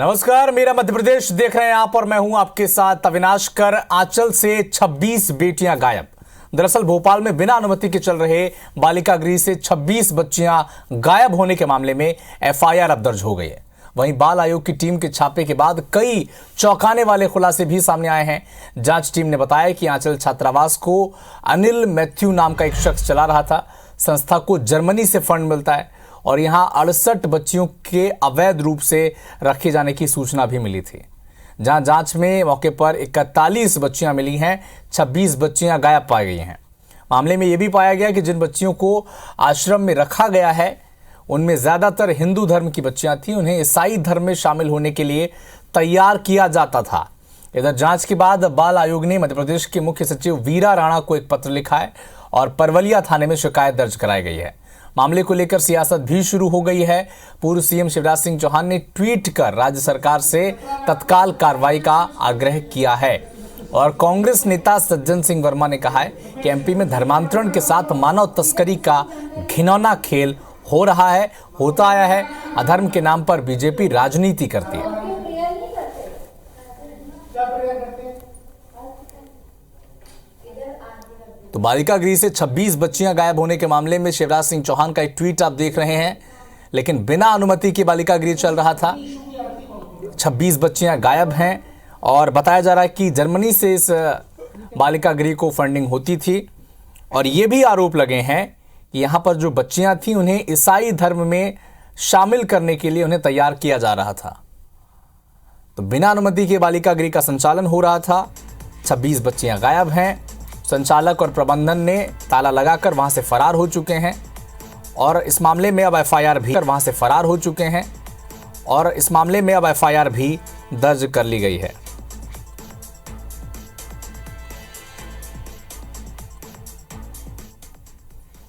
नमस्कार, मेरा मध्य प्रदेश देख रहे हैं आप और मैं हूं आपके साथ अविनाश कर। आंचल से 26 बेटियां गायब। दरअसल भोपाल में बिना अनुमति के चल रहे बालिका गृह से 26 बच्चियां गायब होने के मामले में एफआईआर अब दर्ज हो गई है। वहीं बाल आयोग की टीम के छापे के बाद कई चौंकाने वाले खुलासे भी सामने आए हैं। जांच टीम ने बताया कि आंचल छात्रावास को अनिल मैथ्यू नाम का एक शख्स चला रहा था। संस्था को जर्मनी से फंड मिलता है और यहां 68 बच्चियों के अवैध रूप से रखे जाने की सूचना भी मिली थी। जहां जांच में मौके पर 41 बच्चियां मिली हैं, 26 बच्चियां गायब पाई गई हैं। मामले में यह भी पाया गया कि जिन बच्चियों को आश्रम में रखा गया है उनमें ज्यादातर हिंदू धर्म की बच्चियां थीं। उन्हें ईसाई धर्म में शामिल होने के लिए तैयार किया जाता था। इधर जांच के बाद बाल आयोग ने मध्य प्रदेश के मुख्य सचिव वीरा राणा को एक पत्र लिखा है और परवलिया थाने में शिकायत दर्ज कराई गई है। मामले को लेकर सियासत भी शुरू हो गई है। पूर्व सीएम शिवराज सिंह चौहान ने ट्वीट कर राज्य सरकार से तत्काल कार्रवाई का आग्रह किया है और कांग्रेस नेता सज्जन सिंह वर्मा ने कहा है कि एमपी में धर्मांतरण के साथ मानव तस्करी का घिनौना खेल हो रहा है, होता आया है। अधर्म के नाम पर बीजेपी राजनीति करती है। तो बालिका गृह से 26 बच्चियां गायब होने के मामले में शिवराज सिंह चौहान का एक ट्वीट आप देख रहे हैं। लेकिन बिना अनुमति के बालिका गृह चल रहा था। 26 बच्चियां गायब हैं और बताया जा रहा है कि जर्मनी से इस बालिका गृह को फंडिंग होती थी। और ये भी आरोप लगे हैं कि यहां पर जो बच्चियां थीं उन्हें ईसाई धर्म में शामिल करने के लिए उन्हें तैयार किया जा रहा था। तो बिना अनुमति के बालिका गृह का संचालन हो रहा था। 26 बच्चियां गायब हैं। संचालक और प्रबंधन ने ताला लगाकर वहां से फरार हो चुके हैं और इस मामले में अब एफआईआर भी दर्ज कर ली गई है।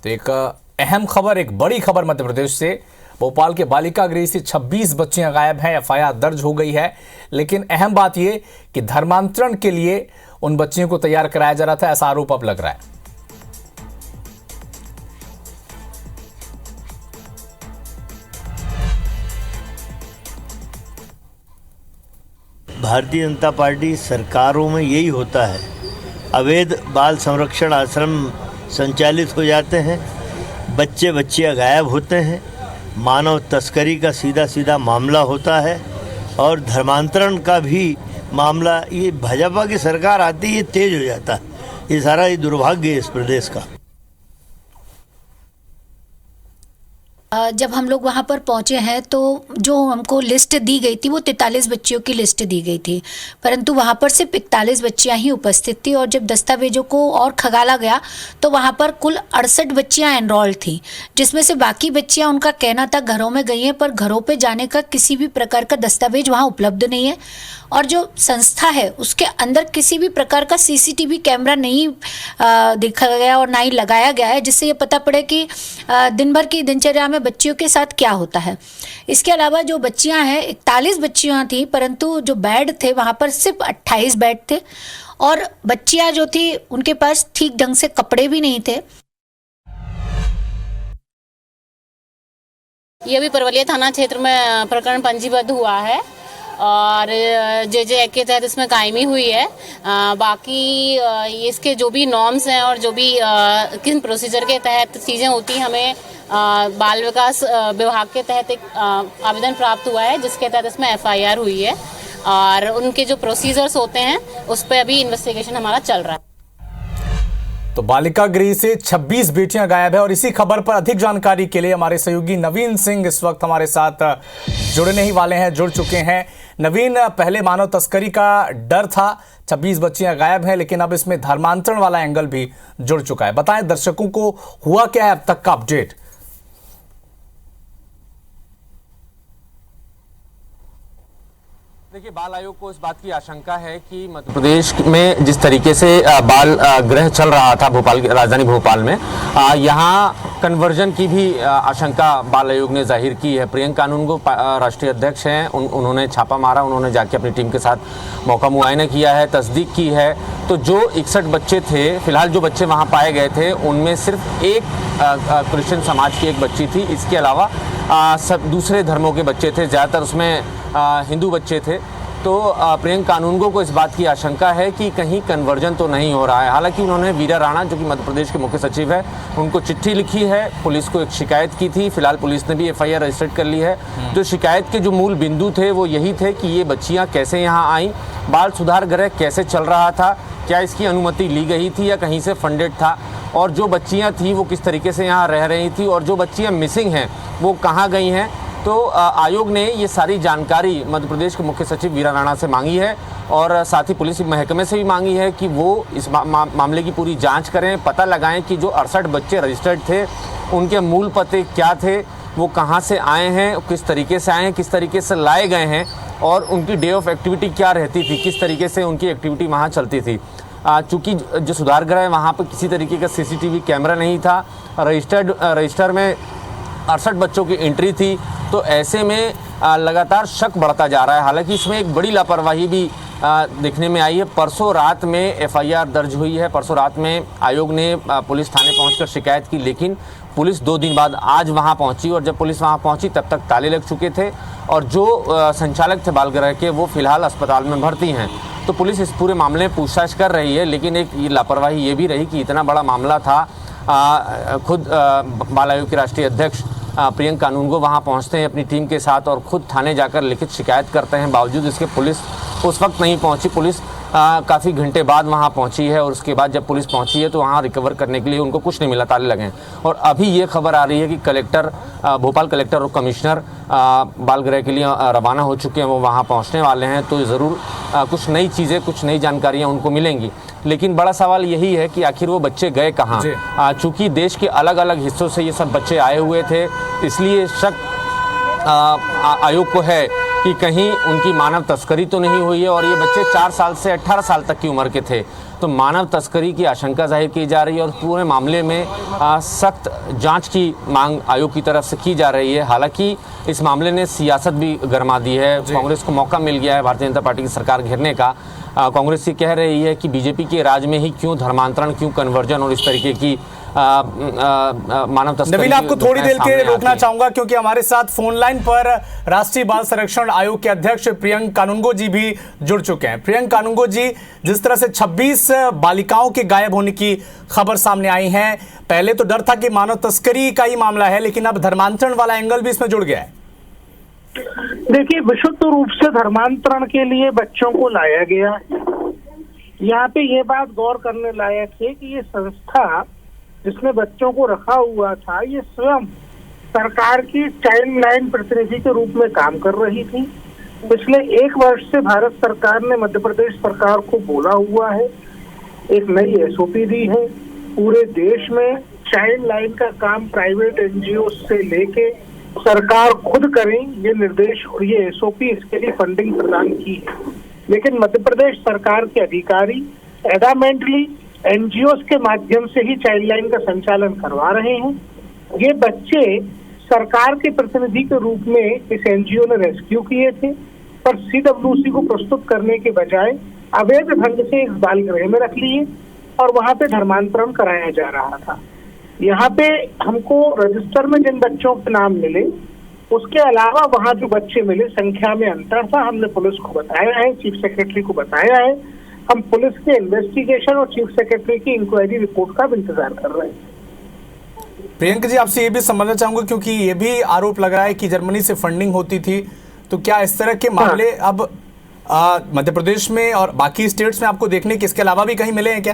तो एक अहम खबर, एक बड़ी खबर मध्य प्रदेश से। भोपाल के बालिका गृह से 26 बच्चियां गायब हैं, एफआईआर दर्ज हो गई है। लेकिन अहम बात यह कि धर्मांतरण के लिए उन बच्चियों को तैयार कराया जा रहा था, ऐसा आरोप अब लग रहा है। भारतीय जनता पार्टी सरकारों में यही होता है। अवैध बाल संरक्षण आश्रम संचालित हो जाते हैं, बच्चियां गायब होते हैं, मानव तस्करी का सीधा सीधा मामला होता है और धर्मांतरण का भी मामला। ये भाजपा की सरकार आती है, ये तेज हो जाता है। ये सारा ये दुर्भाग्य है इस प्रदेश का। जब हम लोग वहाँ पर पहुँचे हैं तो जो हमको लिस्ट दी गई थी वो 43 बच्चियों की लिस्ट दी गई थी, परंतु वहाँ पर सिर्फ 41 बच्चियाँ ही उपस्थित थी। और जब दस्तावेजों को और खंगाला गया तो वहाँ पर कुल 68 बच्चियाँ एनरोल्ड थी, जिसमें से बाकी बच्चियाँ, उनका कहना था घरों में गई हैं, पर घरों पे जाने का किसी भी प्रकार का दस्तावेज वहाँ उपलब्ध नहीं है। और जो संस्था है उसके अंदर किसी भी प्रकार का सीसीटीवी कैमरा नहीं देखा गया और ना ही लगाया गया है, जिससे ये पता पड़े कि दिन भर की दिनचर्या में बच्चियों के साथ क्या होता है। इसके अलावा जो बच्चियां हैं, 41 बच्चियां थी, परंतु जो बेड थे वहाँ पर सिर्फ 28 बेड थे और बच्चियां जो थी उनके पास ठीक ढंग से कपड़े भी नहीं थे। ये भी परवलिया थाना क्षेत्र में प्रकरण पंजीबद्ध हुआ है और जे एक्ट के तहत इसमें कायमी हुई है। बाकी इसके जो भी नॉर्म्स हैं और जो भी किन प्रोसीजर के तहत चीज़ें होती हैं, हमें बाल विकास विभाग के तहत एक आवेदन प्राप्त हुआ है जिसके तहत इसमें एफआईआर हुई है और उनके जो प्रोसीजर्स होते हैं उस पर अभी इन्वेस्टिगेशन हमारा चल रहा है। तो बालिका गृह से 26 बेटियां गायब है और इसी खबर पर अधिक जानकारी के लिए हमारे सहयोगी नवीन सिंह इस वक्त हमारे साथ जुड़ने ही वाले हैं, जुड़ चुके हैं। नवीन, पहले मानव तस्करी का डर था, 26 बच्चियां गायब हैं, लेकिन अब इसमें धर्मांतरण वाला एंगल भी जुड़ चुका है। बताएं दर्शकों को हुआ क्या है अब तक का अपडेट। देखिए, बाल आयोग को इस बात की आशंका है कि मध्य प्रदेश में जिस तरीके से बाल गृह चल रहा था भोपाल, राजधानी भोपाल में, यहाँ कन्वर्जन की भी आशंका बाल आयोग ने जाहिर की है। प्रियंका कानूनगो राष्ट्रीय अध्यक्ष हैं, उन्होंने छापा मारा, उन्होंने जाके अपनी टीम के साथ मौका मुआयना किया है, तस्दीक की है। तो जो 61 बच्चे थे, फिलहाल जो बच्चे वहाँ पाए गए थे उनमें सिर्फ एक क्रिश्चियन समाज की एक बच्ची थी। इसके अलावा सब दूसरे धर्मों के बच्चे थे, ज़्यादातर उसमें हिंदू बच्चे थे। तो प्रियंका कानूनगो को इस बात की आशंका है कि कहीं कन्वर्जन तो नहीं हो रहा है। हालांकि उन्होंने वीरा राणा, जो कि मध्य प्रदेश के मुख्य सचिव है, उनको चिट्ठी लिखी है, पुलिस को एक शिकायत की थी। फिलहाल पुलिस ने भी FIR रजिस्टर्ड कर ली है। जो शिकायत के जो मूल बिंदु थे वो यही थे कि ये बच्चियाँ कैसे यहाँ आईं, बाल सुधार गृह कैसे चल रहा था, क्या इसकी अनुमति ली गई थी या कहीं से फंडेड था, और जो बच्चियाँ थी वो किस तरीके से यहाँ रह रही थी, और जो बच्चियाँ मिसिंग हैं वो कहाँ गई हैं। तो आयोग ने ये सारी जानकारी मध्य प्रदेश के मुख्य सचिव वीरा राणा से मांगी है और साथ ही पुलिस महकमे से भी मांगी है कि वो इस मामले की पूरी जांच करें, पता लगाएं कि जो 68 बच्चे रजिस्टर्ड थे उनके मूल पते क्या थे, वो कहाँ से आए हैं, किस तरीके से आए हैं, किस तरीके से लाए गए हैं, और उनकी डे ऑफ एक्टिविटी क्या रहती थी, किस तरीके से उनकी एक्टिविटी वहाँ चलती थी। चूँकि जो सुधार गृह है वहाँ पर किसी तरीके का CCTV कैमरा नहीं था, रजिस्टर में 68 बच्चों की एंट्री थी, तो ऐसे में लगातार शक बढ़ता जा रहा है। हालांकि इसमें एक बड़ी लापरवाही भी देखने में आई है। परसों रात में FIR दर्ज हुई है, परसों रात में आयोग ने पुलिस थाने पहुंचकर शिकायत की, लेकिन पुलिस 2 दिन बाद आज वहां पहुंची, और जब पुलिस वहां पहुंची तब तक ताले लग चुके थे, और जो संचालक थे बाल गृह के वो फिलहाल अस्पताल में भर्ती हैं। तो पुलिस इस पूरे मामले में पूछताछ कर रही है, लेकिन एक लापरवाही ये भी रही कि इतना बड़ा मामला था। खुद बाल आयोग के राष्ट्रीय अध्यक्ष प्रियंका कानूनगो वहां पहुंचते हैं अपनी टीम के साथ और खुद थाने जाकर लिखित शिकायत करते हैं। बावजूद इसके पुलिस उस वक्त नहीं पहुंची। पुलिस काफ़ी घंटे बाद वहां पहुंची है, और उसके बाद जब पुलिस पहुंची है तो वहां रिकवर करने के लिए उनको कुछ नहीं मिला, ताले लगे हैं। और अभी ये खबर आ रही है कि कलेक्टर, भोपाल कलेक्टर और कमिश्नर बाल गृह के लिए रवाना हो चुके हैं, वो वहां पहुंचने वाले हैं। तो ज़रूर कुछ नई चीज़ें, कुछ नई जानकारियाँ उनको मिलेंगी। लेकिन बड़ा सवाल यही है कि आखिर वो बच्चे गए कहाँ। चूँकि देश के अलग अलग हिस्सों से ये सब बच्चे आए हुए थे, इसलिए शक आयोग को है कि कहीं उनकी मानव तस्करी तो नहीं हुई है। और ये बच्चे 4 साल से 18 साल तक की उम्र के थे, तो मानव तस्करी की आशंका जाहिर की जा रही है, और पूरे मामले में सख्त जांच की मांग आयोग की तरफ से की जा रही है। हालांकि इस मामले ने सियासत भी गरमा दी है, कांग्रेस को मौका मिल गया है भारतीय जनता पार्टी की सरकार घेरने का। कांग्रेस ये कह रही है कि बीजेपी के राज में ही क्यों धर्मांतरण, क्यों कन्वर्जन और इस तरीके की मानव तस्करी। नवीन, आपको थोड़ी देर के रोकना चाहूंगा क्योंकि हमारे साथ फोन लाइन पर राष्ट्रीय बाल संरक्षण आयोग के अध्यक्ष प्रियंका कानूनगो जी भी जुड़ चुके हैं। प्रियंका कानूनगो जी, जिस तरह से 26 बालिकाओं के गायब होने की खबर सामने आई है, पहले तो डर था कि मानव तस्करी का ही मामला है, लेकिन अब धर्मांतरण वाला एंगल भी इसमें जुड़ गया है। देखिए, विशुद्ध रूप से धर्मांतरण के लिए बच्चों को लाया गया है। यहाँ पे ये बात गौर करने लायक है कि ये संस्था जिसने बच्चों को रखा हुआ था, ये स्वयं सरकार की चाइल्ड लाइन प्रतिनिधि के रूप में काम कर रही थी। पिछले 1 वर्ष से भारत सरकार ने मध्य प्रदेश सरकार को बोला हुआ है, एक नई SOP दी है। पूरे देश में चाइल्ड लाइन का काम प्राइवेट NGO से लेके सरकार खुद करें, ये निर्देश और ये SOP, इसके लिए फंडिंग प्रदान की है। लेकिन मध्य प्रदेश सरकार के अधिकारी एडामेंटली NGOs के माध्यम से ही चाइल्ड लाइन का संचालन करवा रहे हैं। ये बच्चे सरकार के प्रतिनिधि के रूप में इस NGO ने रेस्क्यू किए थे, पर CWC को प्रस्तुत करने के बजाय अवैध ढंग से इस बाल गृह में रख लिए और वहां पे धर्मांतरण कराया जा रहा था। यहाँ पे हमको रजिस्टर में जिन बच्चों के नाम मिले, उसके अलावा वहाँ जो बच्चे मिले संख्या में अंतर था। हमने पुलिस को बताया है, चीफ सेक्रेटरी को बताया है। हम पुलिस के इन्वेस्टिगेशन और चीफ सेक्रेटरी की इंक्वायरी रिपोर्ट का भी इंतजार कर रहे हैं। प्रियंका जी, आपसे ये भी समझना चाहूंगा क्योंकि ये भी आरोप लग रहा है कि जर्मनी से फंडिंग होती थी, तो क्या इस तरह के मामले अब मध्य प्रदेश में और बाकी स्टेट्स में आपको देखने के इसके अलावा भी कहीं मिले हैं क्या?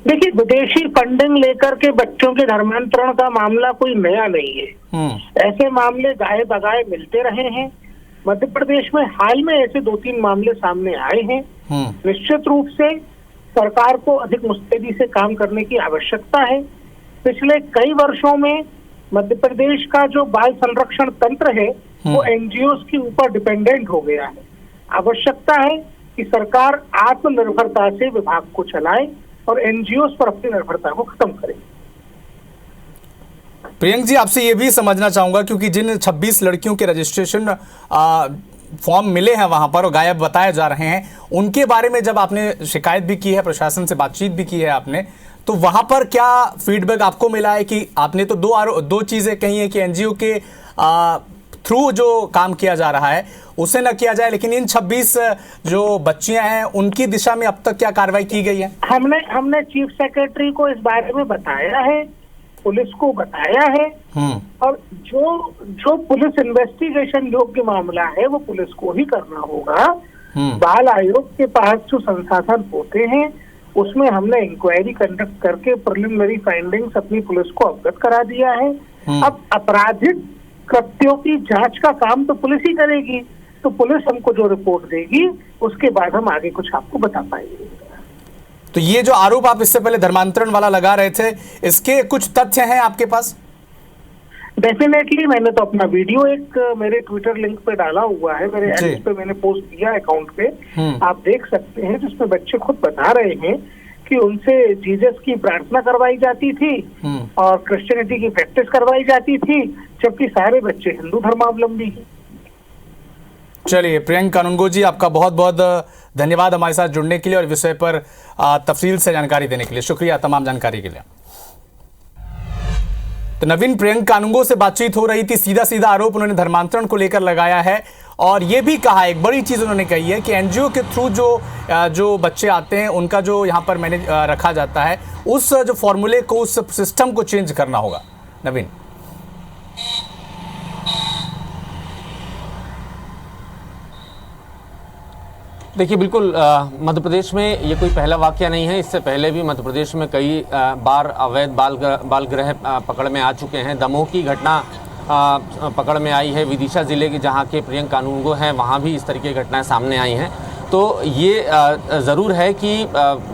देखिए, विदेशी फंडिंग लेकर के बच्चों के धर्मांतरण का मामला कोई नया नहीं है। ऐसे मामले गाये बगाए मिलते रहे हैं। मध्य प्रदेश में हाल में ऐसे 2-3 मामले सामने आए हैं। निश्चित रूप से सरकार को अधिक मुस्तैदी से काम करने की आवश्यकता है। पिछले कई वर्षों में मध्य प्रदेश का जो बाल संरक्षण तंत्र है वो NGOs के ऊपर डिपेंडेंट हो गया है। आवश्यकता है कि सरकार आत्मनिर्भरता से विभाग को चलाए और NGOs पर अपनी निर्भरता को खत्म करे। प्रियंका जी, आपसे ये भी समझना चाहूंगा क्योंकि जिन 26 लड़कियों के रजिस्ट्रेशन फॉर्म मिले हैं वहां पर और गायब बताए जा रहे हैं, उनके बारे में जब आपने शिकायत भी की है, प्रशासन से बातचीत भी की है आपने, तो वहां पर क्या फीडबैक आपको मिला है? कि आपने तो दो चीजें कही है कि एनजीओ के थ्रू जो काम किया जा रहा है उसे न किया जाए, लेकिन इन 26 जो बच्चियां हैं उनकी दिशा में अब तक क्या कार्रवाई की गई है? हमने चीफ सेक्रेटरी को इस बारे में बताया है, पुलिस को बताया है, और जो पुलिस इन्वेस्टिगेशन योग्य मामला है वो पुलिस को ही करना होगा। बाल आयोग के पास जो संसाधन होते हैं उसमें हमने इंक्वायरी कंडक्ट करके प्रिलिमिनरी फाइंडिंग्स अपनी पुलिस को अवगत करा दिया है। अब आपराधिक कृत्यों की जांच का काम तो पुलिस ही करेगी, तो पुलिस हमको जो रिपोर्ट देगी उसके बाद हम आगे कुछ आपको बता पाएंगे। तो ये जो आरोप आप इससे पहले धर्मांतरण वाला लगा रहे थे, इसके कुछ तथ्य हैं आपके पास? डेफिनेटली, मैंने तो अपना वीडियो एक मेरे ट्विटर लिंक पे डाला हुआ है, मेरे एड्स पे मैंने पोस्ट किया अकाउंट पे, आप देख सकते हैं, जिसमें बच्चे खुद बता रहे हैं कि उनसे जीसस की प्रार्थना करवाई जाती थी और क्रिश्चियनिटी की प्रैक्टिस करवाई जाती थी, जबकि सारे बच्चे हिंदू धर्मावलंबी हैं। चलिए प्रियंक कानूनगो जी, आपका बहुत बहुत धन्यवाद हमारे साथ जुड़ने के लिए और विषय पर तफसील से जानकारी देने के लिए। शुक्रिया तमाम जानकारी के लिए। तो नवीन, प्रियंक कानूनगो से बातचीत हो रही थी, सीधा सीधा आरोप उन्होंने धर्मांतरण को लेकर लगाया है और ये भी कहा, एक बड़ी चीज उन्होंने कही है कि एनजीओ के थ्रू जो बच्चे आते हैं उनका जो यहाँ पर मैनेज रखा जाता है, उस जो फॉर्मूले को, उस सिस्टम को चेंज करना होगा। नवीन, देखिए बिल्कुल मध्य प्रदेश में ये कोई पहला वाकया नहीं है। इससे पहले भी मध्य प्रदेश में कई बार अवैध बाल गृह पकड़ में आ चुके हैं। दमोह की घटना पकड़ में आई है, विदिशा ज़िले की जहाँ के प्रियंक कानूनगो हैं वहाँ भी इस तरीके की घटनाएं सामने आई हैं। तो ये ज़रूर है कि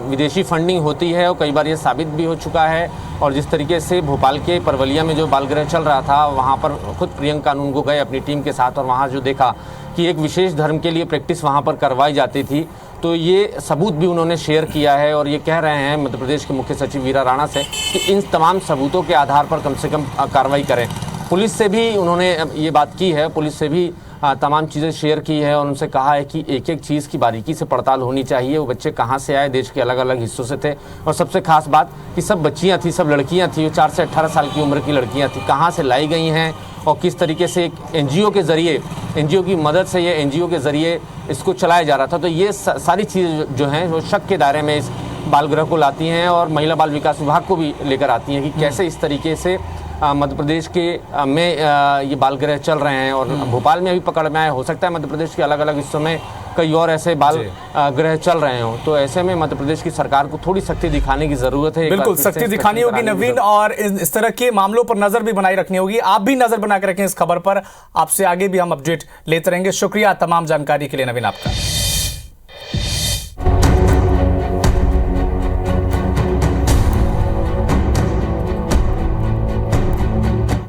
विदेशी फंडिंग होती है और कई बार ये साबित भी हो चुका है। और जिस तरीके से भोपाल के परवलिया में जो बाल गृह चल रहा था, वहाँ पर खुद प्रियंक कानूनगो गए अपनी टीम के साथ और वहाँ जो देखा कि एक विशेष धर्म के लिए प्रैक्टिस वहाँ पर करवाई जाती थी, तो ये सबूत भी उन्होंने शेयर किया है और ये कह रहे हैं मध्य प्रदेश के मुख्य सचिव वीरा राणा से कि इन तमाम सबूतों के आधार पर कम से कम कार्रवाई करें। पुलिस से भी उन्होंने ये बात की है, पुलिस से भी तमाम चीज़ें शेयर की है और उनसे कहा है कि एक एक चीज़ की बारीकी से पड़ताल होनी चाहिए। वो बच्चे कहाँ से आए, देश के अलग अलग हिस्सों से थे और सबसे खास बात कि सब बच्चियाँ थी, सब लड़कियाँ थी, वो 4 से 18 साल की उम्र की लड़कियाँ थी, कहाँ से लाई गई हैं और किस तरीके से एक एनजीओ के ज़रिए, एनजीओ की मदद से, ये एनजीओ के ज़रिए इसको चलाया जा रहा था। तो ये सारी चीज़ जो हैं वो शक के दायरे में इस बाल गृह को लाती हैं और महिला बाल विकास विभाग को भी लेकर आती हैं कि कैसे इस तरीके से मध्य प्रदेश के में ये बाल गृह चल रहे हैं। और भोपाल में अभी पकड़ में आए, हो सकता है मध्य प्रदेश के अलग अलग हिस्सों में कई और ऐसे बाल गृह चल रहे हों। तो ऐसे में मध्य प्रदेश की सरकार को थोड़ी सख्ती दिखाने की जरूरत है। बिल्कुल सख्ती दिखानी होगी नवीन, और इस तरह के मामलों पर नजर भी बनाए रखनी होगी। आप भी नजर बना के रखें इस खबर पर, आपसे आगे भी हम अपडेट लेते रहेंगे। शुक्रिया तमाम जानकारी के लिए नवीन आपका।